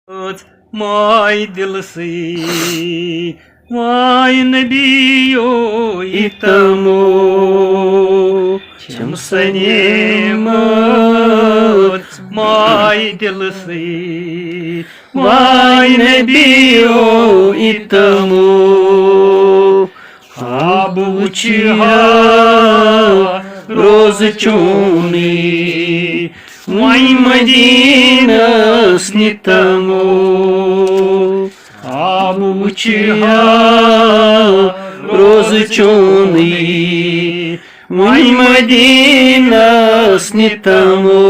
My dilsi, my nabiyo itamo, chamsanemat, my dilsi, my nabiyo itamo, abu chiha roz chuni. Вай Мадина снитамо, обучиха розычоны. Вай Мадина снитамо,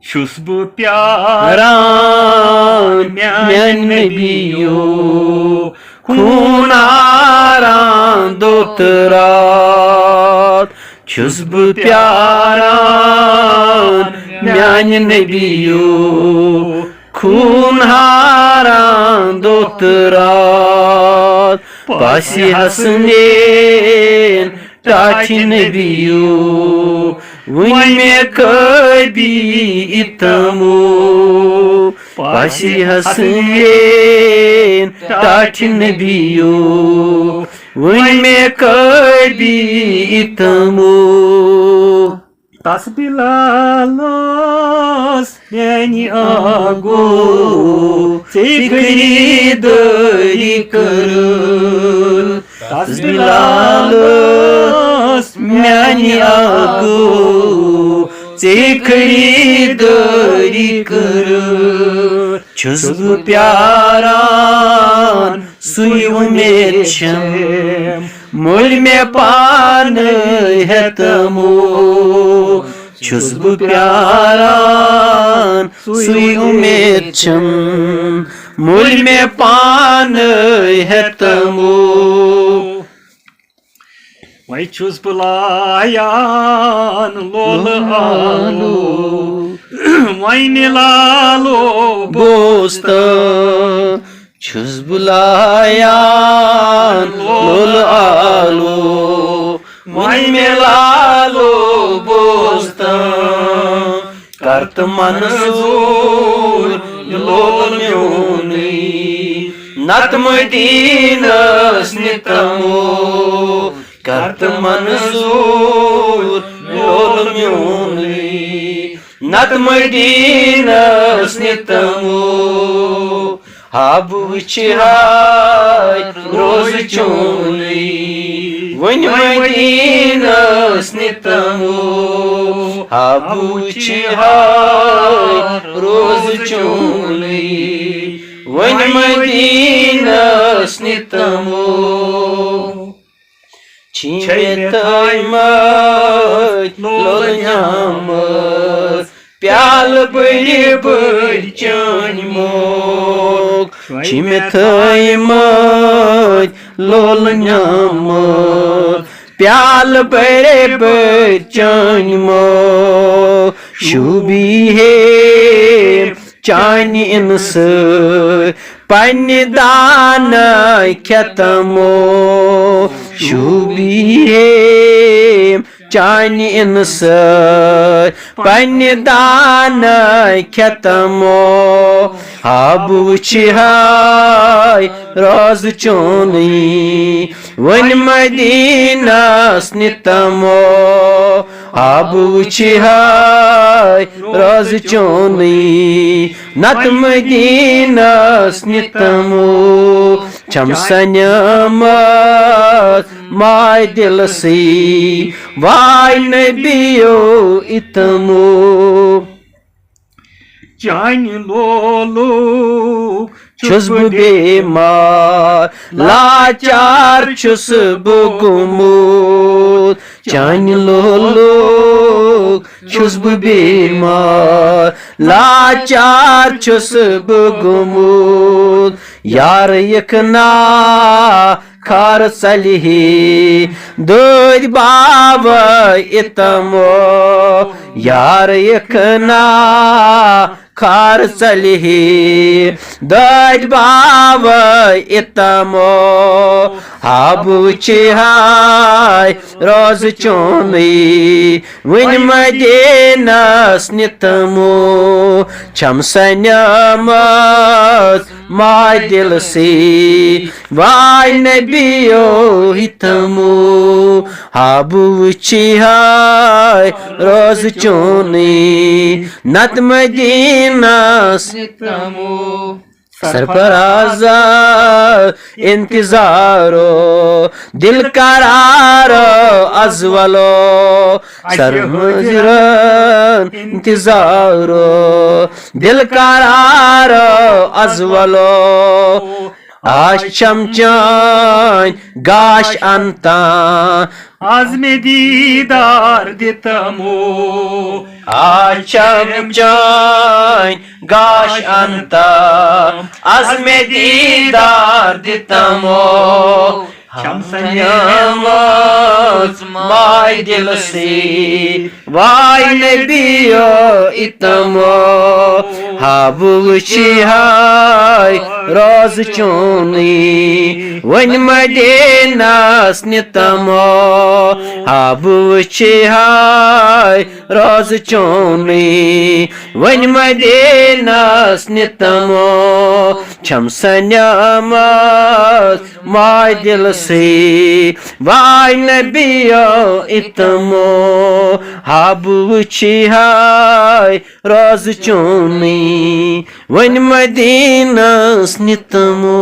чусбу пяран мян набио, кунаран докторат. Чус бу प्यारान म्यान नबियो खूनहारान दोतरात पासी हसनेन टाची नबियो वही में कभी इतमो पासी हसनेन टाची नबियो वही में कभी इतमो tasbilalos yani ago tekri dari karul tasbilalos yani ago tekri dari karul chuzbu pyaran suyu mercham Mul me pan है तमो चुस्बु प्यारान सुई उमेद चम मुल में पान है तमो वही चुस्बु लायान लोल आलो वही निलालो बोस्ता चुस्बु लायान लोल आलो वही मिलालो बोस्ता करत मंजूर लोल म्योनी नत मदीनस नितमो करत मंजूर लोल म्योनी नत मदीनस नितमो Abu Chihai roz choni Vany Madina snitamo Abu Chihai roz choni Vany Madina snitamo Chimetai mat lol nyamat प्याल बड़ी बड़ी चानी मोक चिमेथाई मत लोल न्यामत प्याल बड़े बड़ी चानी मोक शुभी है चानी इंस पानी दाना ख्यातमो शुभी है चानी इंस पानी दाना ख्यातमो आबू चिहाई रोज चोनी वन मदीना स्नितमो आबू चिहाई रोज चोनी नत मदीना स्नितमो चमसन्यमत माय दिल सी वाय नबियो इतमो चानी लोलो चुस्बु बेमार लाचार चुस्बु गुमूत चानी लोलो चुस्बु बेमार लाचार चुस्बु गुमूत यार यकना खार सलिही दूध बाबा इतमो यार यकना खार सलिही दूध बाबा इतमो हाब हाय रोज चोनी वन मदीनास नितमो छम सन्यामत माय दिल से वाय नबियो हितमो हाब हाय रोज चोनी नत मदीनास नितमो सरफराजा इंतजारो दिल करारो अजवलो सरमजरन इंतजारो दिल करारो अजवलो आशम चान गाश अंता आज में दीदार दितमो आशम चान गाश अंता आज में दीदार दितमो शमसन्यामत माय दिल से वाय नबियो इतमो हाब हाय रोज चोनी वन मदीनास नितमो हाब हाय रोज चोनी वन मदीनास नितमो छम सन्यामत माय दिल से वाय नबियो इतमो हाब हाय रोज चोनी वन मदीनास नितमो।